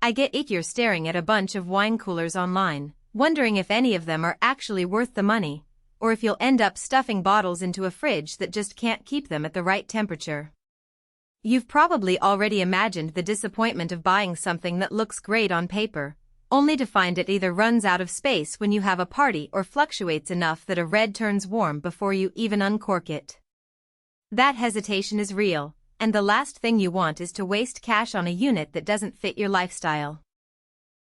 I get it. You're staring at a bunch of wine coolers online, wondering if any of them are actually worth the money, or if you'll end up stuffing bottles into a fridge that just can't keep them at the right temperature. You've probably already imagined the disappointment of buying something that looks great on paper, only to find it either runs out of space when you have a party or fluctuates enough that a red turns warm before you even uncork it. That hesitation is real, and the last thing you want is to waste cash on a unit that doesn't fit your lifestyle.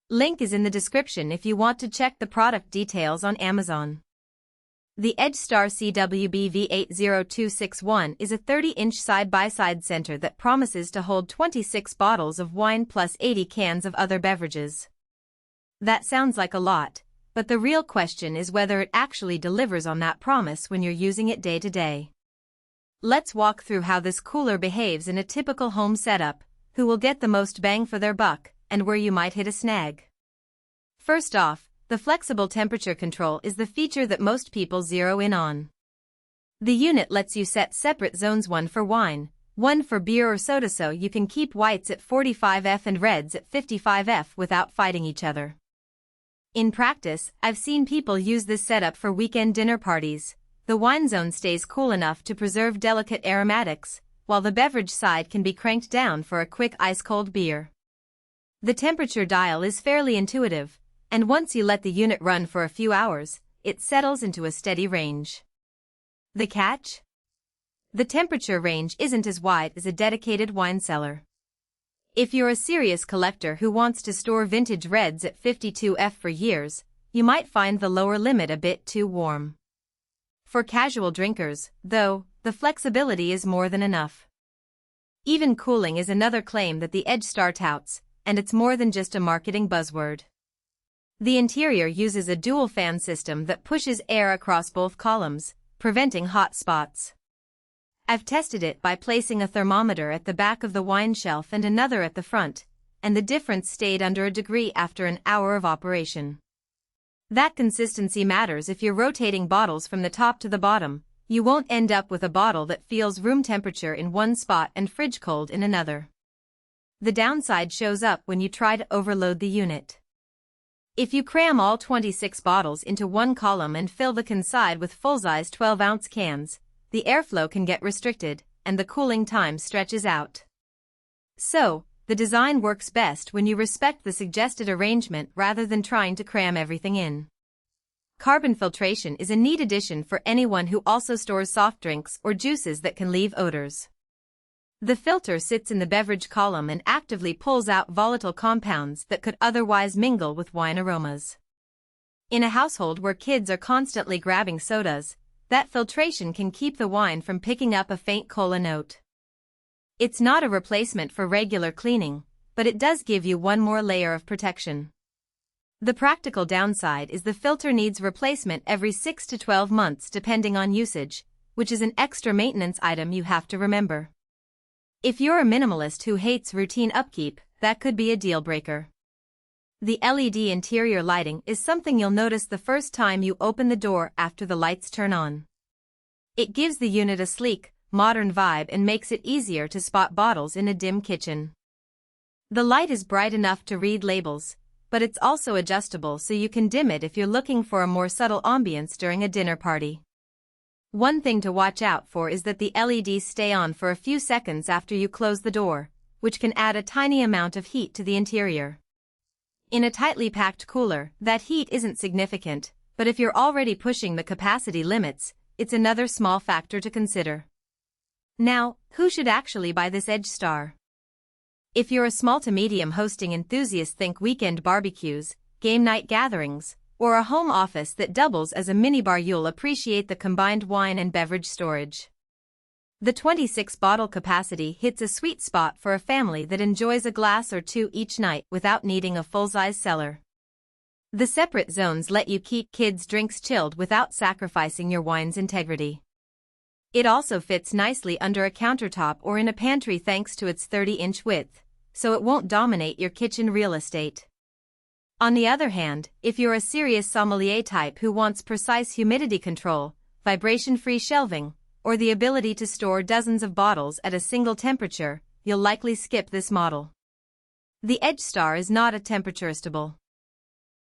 Link is in the description if you want to check the product details on Amazon. The EdgeStar CWBV80261 is a 30-inch side-by-side center that promises to hold 26 bottles of wine plus 80 cans of other beverages. That sounds like a lot, but the real question is whether it actually delivers on that promise when you're using it day to day. Let's walk through how this cooler behaves in a typical home setup, who will get the most bang for their buck, and where you might hit a snag. First off, the flexible temperature control is the feature that most people zero in on. The unit lets you set separate zones, one for wine, one for beer or soda, so you can keep whites at 45°F and reds at 55°F without fighting each other. In practice, I've seen people use this setup for weekend dinner parties. The wine zone stays cool enough to preserve delicate aromatics, while the beverage side can be cranked down for a quick ice-cold beer. The temperature dial is fairly intuitive, and once you let the unit run for a few hours, it settles into a steady range. The catch? The temperature range isn't as wide as a dedicated wine cellar. If you're a serious collector who wants to store vintage reds at 52°F for years, you might find the lower limit a bit too warm. For casual drinkers, though, the flexibility is more than enough. Even cooling is another claim that the EdgeStar touts, and it's more than just a marketing buzzword. The interior uses a dual fan system that pushes air across both columns, preventing hot spots. I've tested it by placing a thermometer at the back of the wine shelf and another at the front, and the difference stayed under a degree after an hour of operation. That consistency matters. If you're rotating bottles from the top to the bottom, you won't end up with a bottle that feels room temperature in one spot and fridge cold in another. The downside shows up when you try to overload the unit. If you cram all 26 bottles into one column and fill the can side with full-size 12-ounce cans, the airflow can get restricted, and the cooling time stretches out. So, the design works best when you respect the suggested arrangement rather than trying to cram everything in. Carbon filtration is a neat addition for anyone who also stores soft drinks or juices that can leave odors. The filter sits in the beverage column and actively pulls out volatile compounds that could otherwise mingle with wine aromas. In a household where kids are constantly grabbing sodas, that filtration can keep the wine from picking up a faint cola note. It's not a replacement for regular cleaning, but it does give you one more layer of protection. The practical downside is the filter needs replacement every 6 to 12 months depending on usage, which is an extra maintenance item you have to remember. If you're a minimalist who hates routine upkeep, that could be a deal breaker. The LED interior lighting is something you'll notice the first time you open the door after the lights turn on. It gives the unit a sleek, modern vibe and makes it easier to spot bottles in a dim kitchen. The light is bright enough to read labels, but it's also adjustable so you can dim it if you're looking for a more subtle ambience during a dinner party. One thing to watch out for is that the LEDs stay on for a few seconds after you close the door, which can add a tiny amount of heat to the interior. In a tightly packed cooler, that heat isn't significant, but if you're already pushing the capacity limits, it's another small factor to consider. Now, who should actually buy this EdgeStar? If you're a small to medium hosting enthusiast, think weekend barbecues, game night gatherings, or a home office that doubles as a minibar, you'll appreciate the combined wine and beverage storage. The 26-bottle capacity hits a sweet spot for a family that enjoys a glass or two each night without needing a full-size cellar. The separate zones let you keep kids' drinks chilled without sacrificing your wine's integrity. It also fits nicely under a countertop or in a pantry thanks to its 30-inch width, so it won't dominate your kitchen real estate. On the other hand, if you're a serious sommelier type who wants precise humidity control, vibration-free shelving, or the ability to store dozens of bottles at a single temperature, you'll likely skip this model. The EdgeStar is not a temperature adjustable.